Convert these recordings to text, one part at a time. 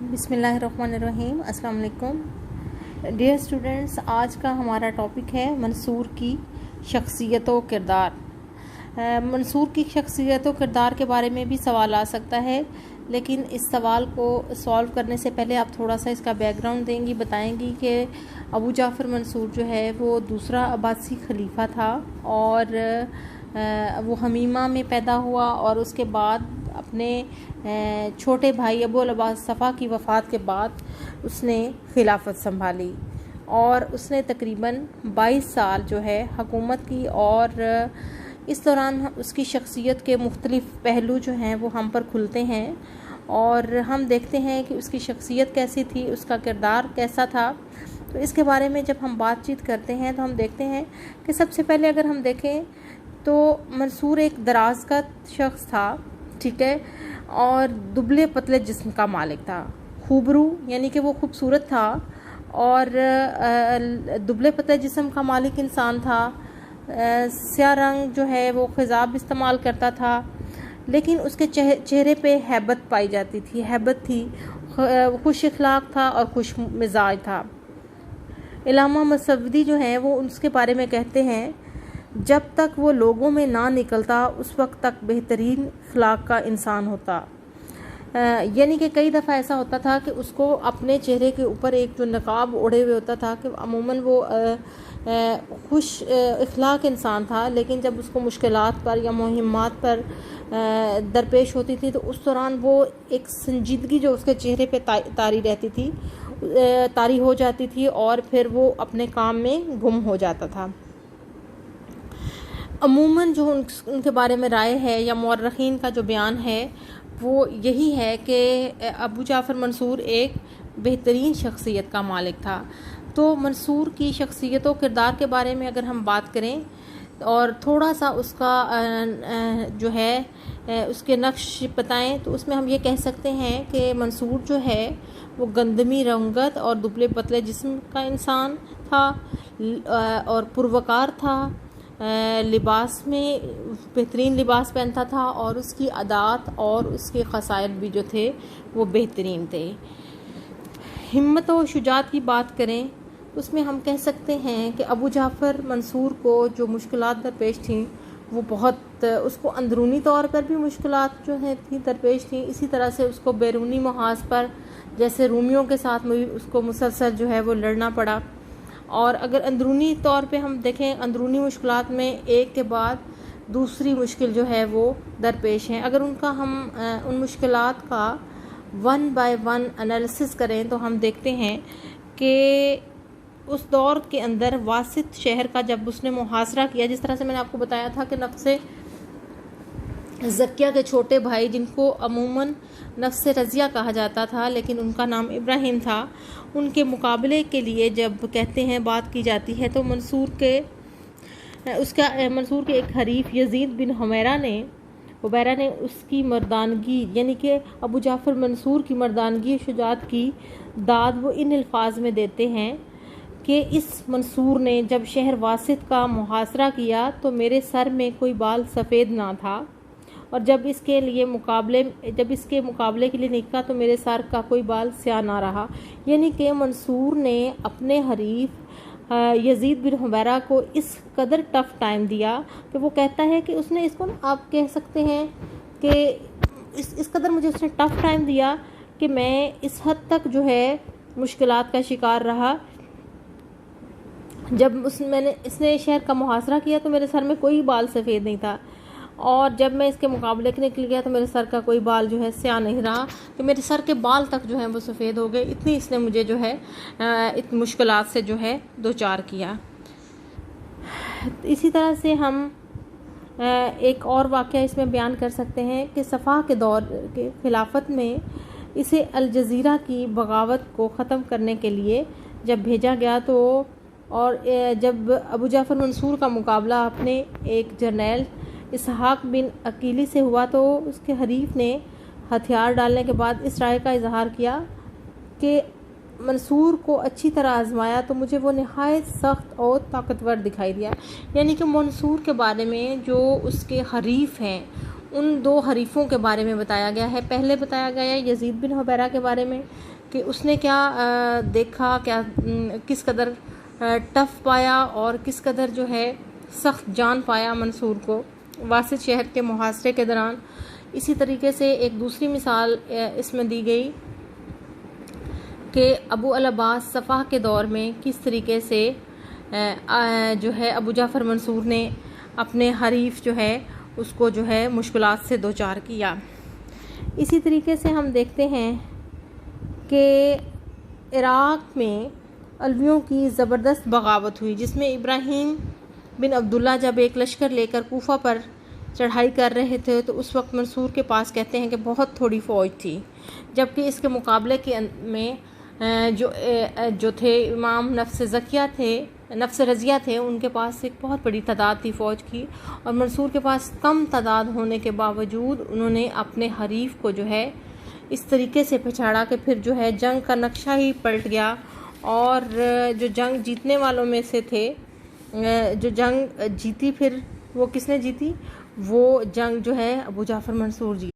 बिस्मिल्लाहिर्रहमानिर्रहीम। अस्सलाम वालेकुम डियर स्टूडेंट्स, आज का हमारा टॉपिक है मंसूर की शख्सियत व किरदार। मंसूर की शख्सियत व किरदार के बारे में भी सवाल आ सकता है, लेकिन इस सवाल को सॉल्व करने से पहले आप थोड़ा सा इसका बैकग्राउंड देंगी, बताएंगी कि अबू जाफ़र मंसूर जो है वो दूसरा अब्बासी खलीफा था और वो हमीमा में पैदा हुआ और उसके बाद अपने छोटे भाई अबू अल-अब्बास सफ़ा की वफ़ात के बाद उसने खिलाफत संभाली और उसने तकरीबन 22 साल जो है हुकूमत की। और इस दौरान उसकी शख्सियत के मुख्तलिफ़ पहलू जो हैं वो हम पर खुलते हैं और हम देखते हैं कि उसकी शख्सियत कैसी थी, उसका किरदार कैसा था। तो इसके बारे में जब हम बातचीत करते हैं तो हम देखते हैं कि सबसे पहले अगर हम देखें तो मंसूर एक दराज का शख्स था, ठीक है, और दुबले पतले जिस्म का मालिक था। खूबरू यानी कि वो खूबसूरत था और दुबले पतले जिस्म का मालिक इंसान था। स्याह रंग जो है वो खिजाब इस्तेमाल करता था, लेकिन उसके चेहरे पे हैबत पाई जाती थी, हैबत थी। खुश इखलाक था और खुश मिजाज था। इलामा मसवदी जो है वो उसके बारे में कहते हैं, जब तक वो लोगों में ना निकलता उस वक्त तक बेहतरीन अखलाक का इंसान होता। यानी कि कई दफ़ा ऐसा होता था कि उसको अपने चेहरे के ऊपर एक जो नकाब ओढ़े हुए होता था कि अमूमन वो खुश अखलाक इंसान था, लेकिन जब उसको मुश्किलात पर या मुहिम्मात पर दरपेश होती थी तो उस दौरान वो एक संजीदगी जो उसके चेहरे पे तारी रहती थी, तारी हो जाती थी और फिर वो अपने काम में गुम हो जाता था। अमूमन जो उनके बारे में राय है या मौर्रखीन का जो बयान है वो यही है कि अबू जाफ़र मंसूर एक बेहतरीन शख्सियत का मालिक था। तो मंसूर की शख्सियत व किरदार के बारे में अगर हम बात करें और थोड़ा सा उसका जो है उसके नक्श बताएं तो उसमें हम ये कह सकते हैं कि मंसूर जो है वो गंदमी रंगत और दुबले पतले जिस्म का इंसान था और पुरवकार था। लिबास में बेहतरीन लिबास पहनता था और उसकी आदात और उसके ख़साइल भी जो थे वो बेहतरीन थे। हिम्मत और शुजात की बात करें तो उसमें हम कह सकते हैं कि अबू जाफ़र मंसूर को जो मुश्किलात दरपेश थीं वो बहुत, उसको अंदरूनी तौर पर भी मुश्किलात जो हैं थी दरपेश थी, इसी तरह से उसको बैरूनी महाज पर जैसे रूमियों के साथ उसको मुसलसल जो है वो लड़ना पड़ा। और अगर अंदरूनी तौर पे हम देखें, अंदरूनी मुश्किलात में एक के बाद दूसरी मुश्किल जो है वो दरपेश हैं। अगर उनका हम उन मुश्किलात का वन बाय वन एनालिसिस करें तो हम देखते हैं कि उस दौर के अंदर वासित शहर का जब उसने मुहासरा किया, जिस तरह से मैंने आपको बताया था कि नफ्से ज़किया के छोटे भाई जिनको अमूमन नफ्स रज़िया कहा जाता था लेकिन उनका नाम इब्राहिम था, उनके मुकाबले के लिए जब कहते हैं बात की जाती है तो मंसूर के एक हरीफ यजीद बिन हुमैरा ने उसकी मर्दानगी यानी कि अबू जाफ़र मंसूर की मर्दानगी शुजात की दाद वो इन अल्फाज में देते हैं कि इस मंसूर ने जब शहर वासित का मुहासरा किया तो मेरे सर में कोई बाल सफ़ेद ना था और जब इसके मुकाबले के लिए निकला तो मेरे सर का कोई बाल स्याह ना रहा। यानी कि मंसूर ने अपने हरीफ यजीद बिन हुमैरा को इस कदर टफ़ टाइम दिया कि वो कहता है कि उसने इसको आप कह सकते हैं कि इस कदर मुझे उसने टफ़ टाइम दिया कि मैं इस हद तक जो है मुश्किलात का शिकार रहा। जब इसने शहर का मुहासरा किया तो मेरे सर में कोई बाल सफ़ेद नहीं था और जब मैं इसके मुकाबले के निकल गया तो मेरे सर का कोई बाल जो है स्याह नहीं रहा, तो मेरे सर के बाल तक जो है वो सफ़ेद हो गए। इतनी इसने मुझे जो है इतनी मुश्किलात से जो है दो चार किया। इसी तरह से हम एक और वाक़या इसमें बयान कर सकते हैं कि सफ़ा के दौर के खिलाफत में इसे अल जज़ीरा की बगावत को ख़त्म करने के लिए जब भेजा गया तो और जब अबू जाफ़र मंसूर का मुकाबला अपने एक जर्नैल इसहाक बिन अकीली से हुआ तो उसके हरीफ ने हथियार डालने के बाद इस राय का इजहार किया कि मंसूर को अच्छी तरह आजमाया तो मुझे वो नहायत सख्त और ताकतवर दिखाई दिया। यानी कि मंसूर के बारे में जो उसके हरीफ हैं उन दो हरीफों के बारे में बताया गया है। पहले बताया गया है यजीद बिन हुबैरा के बारे में कि उसने क्या देखा, क्या किस कदर टफ पाया और किस कदर जो है सख्त जान पाया मंसूर को वासित शहर के मुहासरे के दौरान। इसी तरीके से एक दूसरी मिसाल इसमें दी गई कि अबू अल अब्बास सफ़ा के दौर में किस तरीके से जो है अबू जाफ़र मंसूर ने अपने हरीफ जो है उसको जो है मुश्किलात से दो चार किया। इसी तरीके से हम देखते हैं कि इराक़ में अलवियों की ज़बरदस्त बगावत हुई, जिसमें इब्राहीम बिन अब्दुल्ला जब एक लश्कर लेकर कूफा पर चढ़ाई कर रहे थे तो उस वक्त मंसूर के पास कहते हैं कि बहुत थोड़ी फ़ौज थी, जबकि इसके मुकाबले के में जो थे इमाम नफ्स रज़िया थे, उनके पास एक बहुत बड़ी तादाद थी फ़ौज की। और मंसूर के पास कम तादाद होने के बावजूद उन्होंने अपने हरीफ को जो है इस तरीके से पछाड़ा कि फिर जो है जंग का नक्शा ही पलट गया। और जो जंग जीतने वालों में से थे, जो जंग जीती, फिर वो किसने जीती? वो जंग जो है अबू जाफ़र मंसूर जी।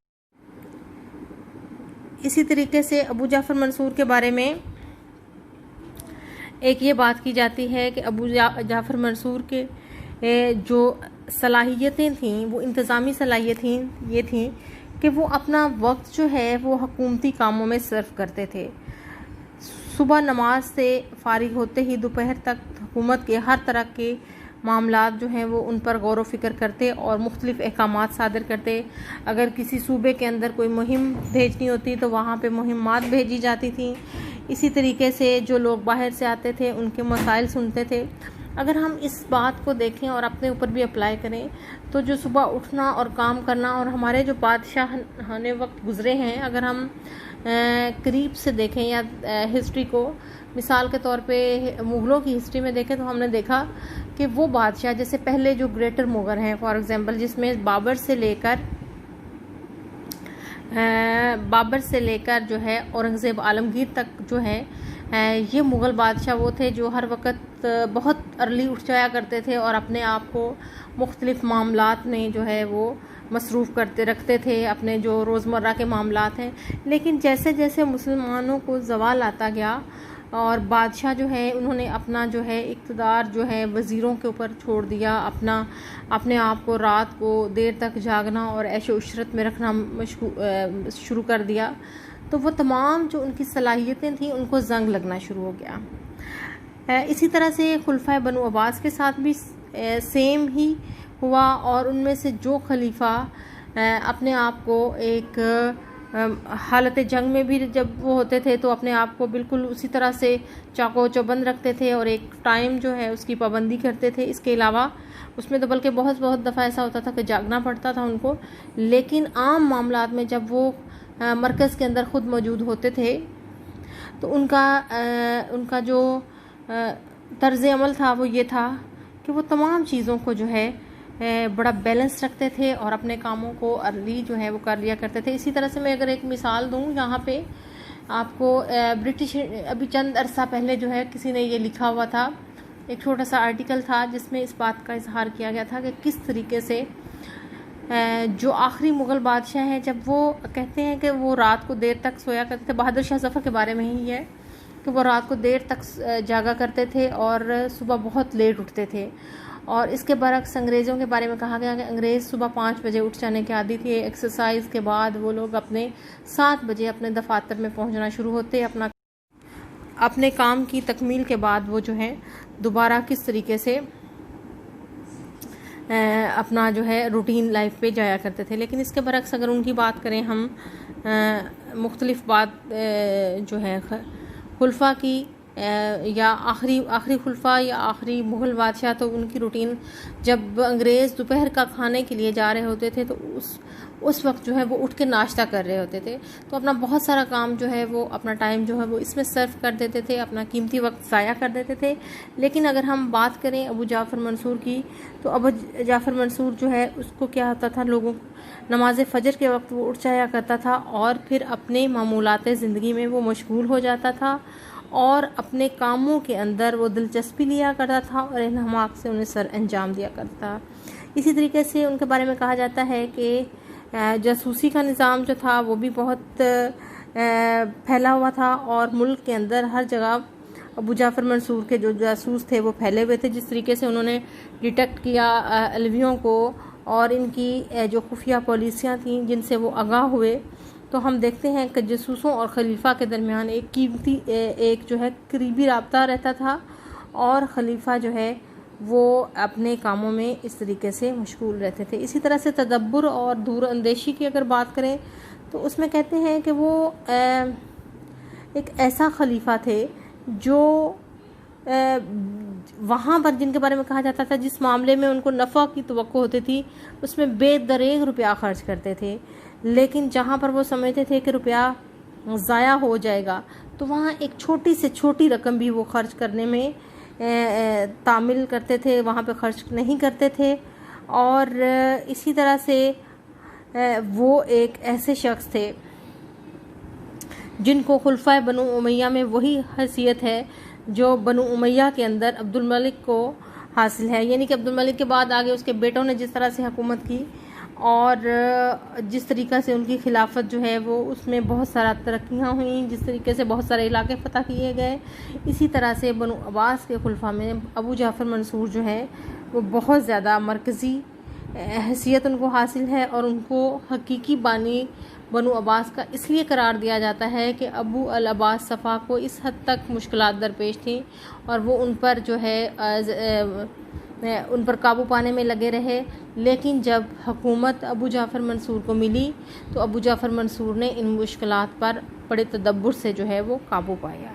इसी तरीके से अबू जाफ़र मंसूर के बारे में एक ये बात की जाती है कि अबू जाफ़र मंसूर के जो सलाहियतें थीं वो इंतज़ामी सलाहियतें ये थीं कि वो अपना वक्त जो है वो हुकूमती कामों में सर्फ करते थे। सुबह नमाज से फारिग होते ही दोपहर तक हुकूमत के हर तरह के मामलात जो हैं वो उन पर गौर व फिक्र करते और मुख्तलिफ़ अहकामात सादर करते। अगर किसी सूबे के अंदर कोई मुहिम भेजनी होती तो वहाँ पे मुहिम्मात भेजी जाती थी। इसी तरीके से जो लोग बाहर से आते थे उनके मसाइल सुनते थे। अगर हम इस बात को देखें और अपने ऊपर भी अप्लाई करें तो जो सुबह उठना और काम करना, और हमारे जो बादशाह ने वक्त गुज़रे हैं, अगर हम करीब से देखें या हिस्ट्री को, मिसाल के तौर पे मुग़लों की हिस्ट्री में देखें तो हमने देखा कि वो बादशाह, जैसे पहले जो ग्रेटर मुग़ल हैं फॉर एग्ज़ाम्पल, जिसमें बाबर से लेकर जो है औरंगज़ेब आलमगीर तक जो है ये मुग़ल बादशाह वो थे जो हर वक्त बहुत अर्ली उठ जाया करते थे और अपने आप को मुख्तलिफ़ मामलात में जो है वो मसरूफ़ करते रखते थे, अपने जो रोज़मर्रा के मामलात हैं। लेकिन जैसे जैसे मुसलमानों को ज़वाल आता गया और बादशाह जो है उन्होंने अपना जो है इक़्तिदार जो है वज़ीरों के ऊपर छोड़ दिया, अपने आप को रात को देर तक जागना और ऐशो उशरत में रखना शुरू कर दिया, तो वो तमाम जो उनकी सलाहियतें थीं उनको ज़ंग लगना शुरू हो गया। इसी तरह से खुलफा बनु अब्बास के साथ भी सेम ही हुआ और उनमें से जो खलीफा अपने आप को एक हालत जंग में भी जब वो होते थे तो अपने आप को बिल्कुल उसी तरह से चाको चौबंद रखते थे और एक टाइम जो है उसकी पाबंदी करते थे। इसके अलावा उसमें तो बल्कि बहुत दफ़ा ऐसा होता था कि जागना पड़ता था उनको। लेकिन आम मामलात में जब वो मरकज़ के अंदर ख़ुद मौजूद होते थे तो उनका जो तर्ज़ अमल था वो ये था कि वो तमाम चीज़ों को जो है बड़ा बैलेंस रखते थे और अपने कामों को अर्ली जो है वो कर लिया करते थे। इसी तरह से मैं अगर एक मिसाल दूं यहाँ पे आपको, ब्रिटिश अभी चंद अरसा पहले जो है किसी ने ये लिखा हुआ था, एक छोटा सा आर्टिकल था जिसमें इस बात का इजहार किया गया था कि किस तरीके से जो आखिरी मुग़ल बादशाह हैं जब वो कहते हैं कि वो रात को देर तक सोया करते थे। बहादुर शाह ज़फ़र के बारे में ही है कि वो रात को देर तक जागा करते थे और सुबह बहुत लेट उठते थे। और इसके बरक्स अंग्रेज़ों के बारे में कहा गया कि अंग्रेज़ सुबह 5 बजे उठ जाने के आदी थे। एक्सरसाइज के बाद वो लोग अपने 7 बजे अपने दफातर में पहुंचना शुरू होते, अपने काम की तकमील के बाद वो जो है दोबारा किस तरीके से अपना जो है रूटीन लाइफ पे जाया करते थे। लेकिन इसके बरक्स अगर उनकी बात करें हम, मुख्तलिफ़ बात जो है खुलफा की या आखिरी खुलफा या आखिरी मुग़ल बादशाह, तो उनकी रूटीन जब अंग्रेज़ दोपहर का खाने के लिए जा रहे होते थे तो उस वक्त जो है वो उठ के नाश्ता कर रहे होते थे, तो अपना बहुत सारा काम जो है वो अपना टाइम जो है वो इसमें सर्व कर देते थे, अपना कीमती वक्त ज़ाया कर देते थे। लेकिन अगर हम बात करें अबू जाफ़र मंसूर की, तो अबू जाफ़र मंसूर जो है उसको क्या होता था, लोगों नमाज फ़जर के वक्त वो उठ जाया करता था और फिर अपने मामूलात ज़िंदगी में वो मशगूल हो जाता था और अपने कामों के अंदर वो दिलचस्पी लिया करता था और इन्हमाक से उन्हें सर अंजाम दिया करता। इसी तरीके से उनके बारे में कहा जाता है कि जासूसी का निज़ाम जो था वो भी बहुत फैला हुआ था और मुल्क के अंदर हर जगह अबू जाफ़र मंसूर के जो जासूस थे वो फैले हुए थे। जिस तरीके से उन्होंने डिटेक्ट किया अलवियों को और इनकी जो खुफिया पॉलिसियाँ थीं जिनसे वो आगाह हुए, तो हम देखते हैं कि जासूसों और खलीफा के दरमियान एक कीमती एक जो है करीबी राब्ता रहता था और खलीफा जो है वो अपने कामों में इस तरीके से मशगूल रहते थे। इसी तरह से तदब्बुर और दूरअंदेशी की अगर बात करें तो उसमें कहते हैं कि वो एक ऐसा खलीफा थे जो वहाँ पर जिनके बारे में कहा जाता था जिस मामले में उनको नफ़ा की तवक्को होती थी उसमें बेदरेग रुपया खर्च करते थे, लेकिन जहाँ पर वो समझते थे कि रुपया ज़ाया हो जाएगा तो वहाँ एक छोटी से छोटी रकम भी वो खर्च करने में तामिल करते थे, वहाँ पे खर्च नहीं करते थे। और इसी तरह से वो एक ऐसे शख्स थे जिनको खुलफा बनु उमैया में वही हैसियत है जो बनु उमैया के अंदर अब्दुल मलिक को हासिल है, यानी कि अब्दुल मलिक के बाद आगे उसके बेटों ने जिस तरह से हुकूमत की और जिस तरीक़ा से उनकी खिलाफत जो है वो उसमें बहुत सारा तरक्कियाँ हुई, जिस तरीके से बहुत सारे इलाके फ़तह किए गए, इसी तरह से बनु अब्बास के खुलफा में अबू जाफ़र मंसूर जो है वो बहुत ज़्यादा मरकज़ी हैसियत उनको हासिल है और उनको हकीकी बानी बनु अब्बास का इसलिए करार दिया जाता है कि अबू अल अब्बास सफ़ा को इस हद तक मुश्किलात दरपेश थी और वो उन पर जो है उन पर काबू पाने में लगे रहे। लेकिन जब हुकूमत अबू जाफ़र मंसूर को मिली तो अबू जाफ़र मंसूर ने इन मुश्किलात पर बड़े तदब्बुर से जो है वो काबू पाया।